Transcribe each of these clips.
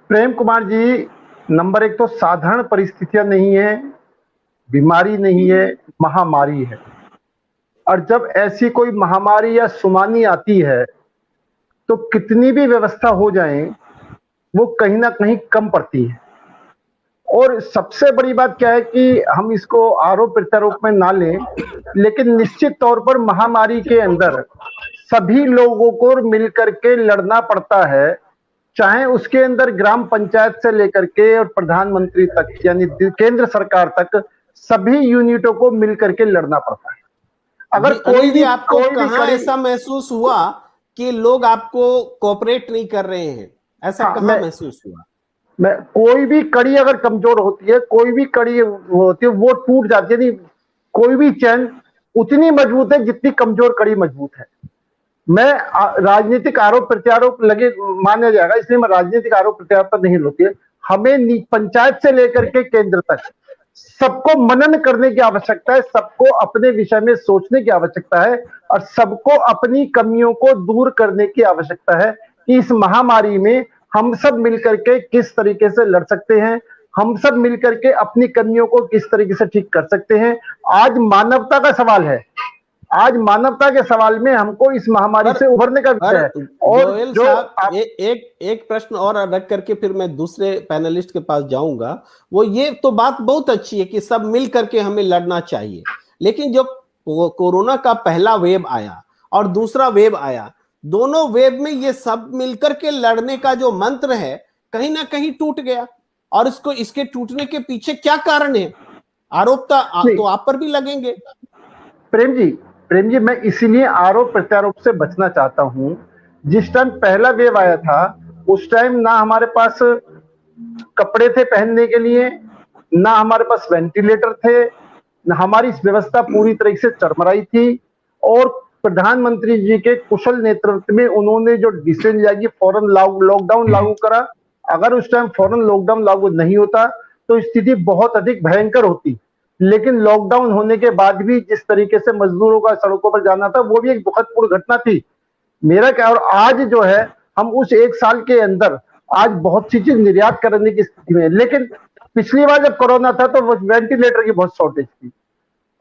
Prem Kumar ji, number एक तो साधारण परिस्थितियां नहीं है, बीमारी नहीं है, महामारी है। और जब ऐसी कोई महामारी या सुनामी आती है तो कितनी भी व्यवस्था हो जाए वो कहीं ना कहीं कम पड़ती है। और सबसे बड़ी बात क्या है कि हम इसको आरोप प्रत्यारोप में ना लें, लेकिन निश्चित तौर पर महामारी के अंदर सभी लोगों को मिलकर के लड़ना पड़ता है, चाहे उसके अंदर ग्राम पंचायत से लेकर के और प्रधानमंत्री तक, यानी केंद्र सरकार तक सभी यूनिटों को मिलकर के लड़ना पड़ता है। अगर आपको कहां ऐसा महसूस हुआ कि लोग आपको कोऑपरेट नहीं कर रहे हैं, ऐसा कहां महसूस हुआ? कोई भी कड़ी अगर कमजोर होती है, कोई भी कड़ी होती है वो टूट जाती है। नहीं, कोई भी चैन उतनी मजबूत है जितनी कमजोर कड़ी मजबूत है। मैं राजनीतिक आरोप प्रत्यारोप लगे माना जाएगा, इसलिए मैं राजनीतिक आरोप प्रत्यारोप पर नहीं होती है। हमें पंचायत से लेकर के केंद्र तक सबको मनन करने की आवश्यकता है, सबको अपने विषय में सोचने की आवश्यकता है और सबको अपनी कमियों को दूर करने की आवश्यकता है कि इस महामारी में हम सब मिलकर के किस तरीके से लड़ सकते हैं, हम सब मिलकर के अपनी कमियों को किस तरीके से ठीक कर सकते हैं। आज मानवता का सवाल है, आज मानवता के सवाल में हमको इस महामारी से उभरने का विषय है। और जो एक प्रश्न और रख करके फिर मैं दूसरे पैनलिस्ट के पास जाऊंगा। वो ये तो बात बहुत अच्छी है कि सब मिल करके हमें लड़ना चाहिए, लेकिन जो कोरोना का पहला वेव आया और दूसरा वेव आया, दोनों वेव में ये सब मिलकर के लड़ने का जो मंत्र है कहीं ना कहीं टूट गया। और इसके टूटने के पीछे क्या कारण है? आरोप तो आप पर भी लगेंगे। प्रेम जी, मैं इसीलिए आरोप प्रत्यारोप से बचना चाहता हूं। जिस टाइम पहला वेव आया था उस टाइम ना हमारे पास कपड़े थे पहनने के लिए, ना हमारे पास वेंटिलेटर थे, ना हमारी व्यवस्था पूरी तरीके से चरमराई थी। और प्रधानमंत्री जी के कुशल नेतृत्व में उन्होंने जो डिसीजन लिया कि फौरन लॉकडाउन लागू करा। अगर उस टाइम फौरन लॉकडाउन लागू नहीं होता तो स्थिति बहुत अधिक भयंकर होती। लेकिन लॉकडाउन होने के बाद भी जिस तरीके से मजदूरों का सड़कों पर जाना था वो भी एक दुखदपूर्ण घटना थी। मेरा क्या, और आज जो है हम उस एक साल के अंदर आज बहुत सी चीज निर्यात करने की स्थिति में। लेकिन पिछली बार जब कोरोना था तो वेंटिलेटर की बहुत शॉर्टेज थी,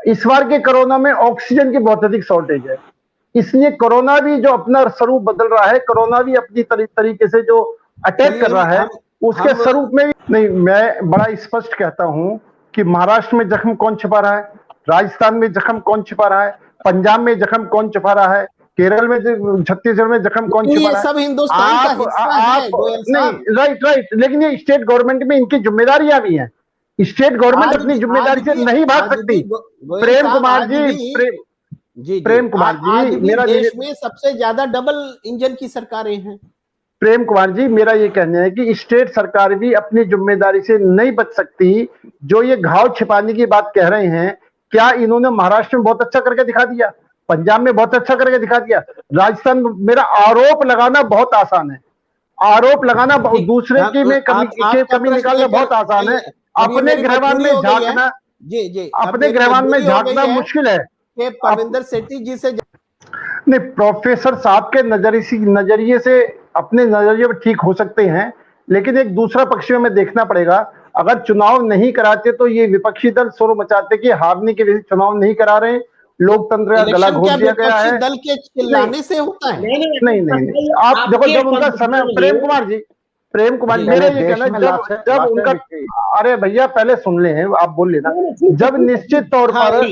इस बार के कोरोना में ऑक्सीजन की बहुत अधिक शॉर्टेज है। इसलिए कोरोना भी जो अपना स्वरूप बदल रहा है, कोरोना भी अपनी तरीके से जो अटैक कर रहा है उसके स्वरूप में नहीं। मैं बड़ा स्पष्ट कहता हूं कि महाराष्ट्र में जख्म कौन छिपा रहा है, राजस्थान में जख्म कौन छिपा रहा है, पंजाब में जख्म कौन छिपा रहा है, केरल में, छत्तीसगढ़ में जख्म कौन छिपा रहा है। सब हिंदुस्तान का हिस्सा है नहीं, राइट, लेकिन ये स्टेट गवर्नमेंट में इनकी जिम्मेदारियां भी हैं। स्टेट गवर्नमेंट अपनी जिम्मेदारी से नहीं भाग सकती। प्रेम कुमार जी, मेरा देश में सबसे ज्यादा डबल इंजन की सरकारें हैं। प्रेम कुमार जी, मेरा ये कहना है कि स्टेट सरकार भी अपनी जिम्मेदारी से नहीं बच सकती। जो ये घाव छिपाने की बात कह रहे हैं, क्या इन्होंने महाराष्ट्र में बहुत अच्छा करके दिखा दिया, पंजाब में बहुत अच्छा करके दिखा दिया, राजस्थान में? मेरा आरोप लगाना बहुत आसान है, आरोप लगाना दूसरे की में कमी निकालना बहुत आसान है। अपने गृहवान में झांकना, अपने गृहवान में झांकना मुश्किल है। परविंदर सेठी जी से नहीं, प्रोफेसर साहब के नजरिए से अपने नजरिए पर ठीक हो सकते हैं, लेकिन एक दूसरा पक्ष में देखना पड़ेगा। अगर चुनाव नहीं कराते तो ये विपक्षी दल शोर मचाते कि हारने की वजह से चुनाव नहीं करा रहे, लोकतंत्र का गला घोट दिया गया है। दल के चिल्लाने से होता है? नहीं, आप देखो जब उनका समय, प्रेम कुमार जी मेरा ये कहना, जब उनका, अरे भैया पहले सुन ले, आप बोल लेना। जब निश्चित तौर पर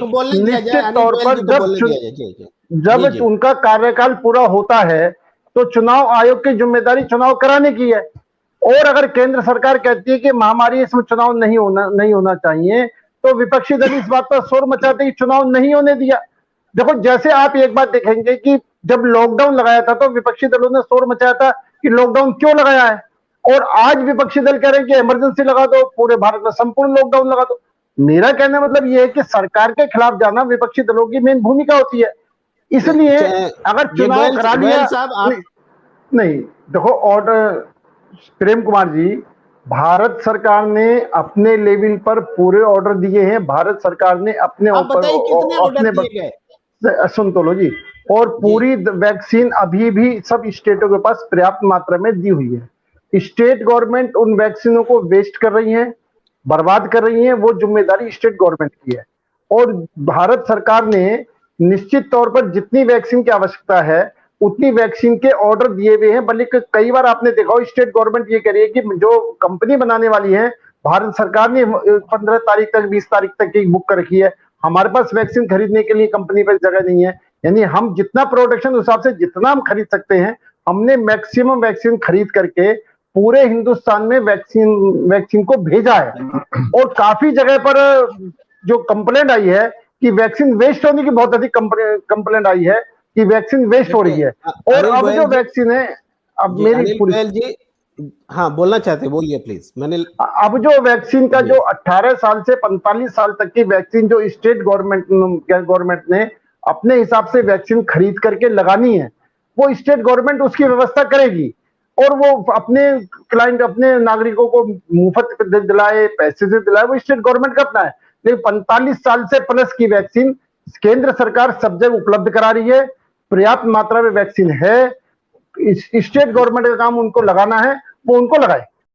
जब उनका कार्यकाल पूरा होता है तो चुनाव आयोग की जिम्मेदारी चुनाव कराने की है। और अगर केंद्र सरकार कहती है कि महामारी इसमें चुनाव नहीं होना चाहिए, तो विपक्षी दल इस बात पर शोर मचाते ही चुनाव नहीं होने दिया। देखो, जैसे आप एक बात देखेंगे कि जब लॉकडाउन लगाया था तो विपक्षी दलों ने शोर मचाया था कि लॉकडाउन क्यों लगाया है, और आज विपक्षी दल कह रहे हैं कि इमरजेंसी लगा दो, पूरे भारत में संपूर्ण लॉकडाउन लगा दो। मेरा कहना मतलब यह है कि सरकार के खिलाफ जाना विपक्षी दलों की मेन भूमिका होती है। इसलिए अगर चुनाव करा लिया, नहीं देखो, ऑर्डर प्रेम कुमार जी, भारत सरकार ने अपने लेवल पर पूरे ऑर्डर दिए हैं। भारत सरकार ने अपने सुन तो लो जी, और पूरी वैक्सीन अभी भी सब स्टेटों के पास पर्याप्त मात्रा में दी हुई है। स्टेट गवर्नमेंट उन वैक्सीनों को वेस्ट कर रही है, बर्बाद कर रही है, वो जिम्मेदारी स्टेट गवर्नमेंट की है। और भारत सरकार ने निश्चित तौर पर जितनी वैक्सीन की आवश्यकता है उतनी वैक्सीन के ऑर्डर दिए हुए हैं, बल्कि कई बार आपने देखा हो स्टेट गवर्नमेंट ये कह रही है कि जो कंपनी बनाने वाली है भारत सरकार ने 15 तारीख तक 20 तारीख तक की बुक कर रखी है, हमारे पास वैक्सीन खरीदने के लिए कंपनी पर जगह नहीं है। यानी हम जितना प्रोडक्शन हिसाब से जितना हम खरीद सकते हैं, हमने मैक्सिमम वैक्सीन खरीद करके पूरे हिंदुस्तान में वैक्सीन को भेजा है। और काफी जगह पर जो कंप्लेंट आई है कि वैक्सीन वेस्ट होने की बहुत अधिक कंप्लेंट आई है कि वैक्सीन वेस्ट हो रही है। और अब जो वैक्सीन है, अब मेरी जी हाँ बोलना चाहते, बोलिए प्लीज। अब जो वैक्सीन का जो 18 साल से 45 साल तक की वैक्सीन जो स्टेट गवर्नमेंट ने अपने हिसाब से वैक्सीन खरीद करके लगानी है, वो स्टेट गवर्नमेंट उसकी व्यवस्था करेगी और वो अपने क्लाइंट अपने नागरिकों को मुफ्त दिलाए, पैसे से दिलाए, वो स्टेट गवर्नमेंट का अपना है। लेकिन 45 साल से प्लस की वैक्सीन केंद्र सरकार सब जगह उपलब्ध करा रही है, पर्याप्त मात्रा में वैक्सीन है। स्टेट गवर्नमेंट का काम उनको लगाना है, वो उनको लगाए।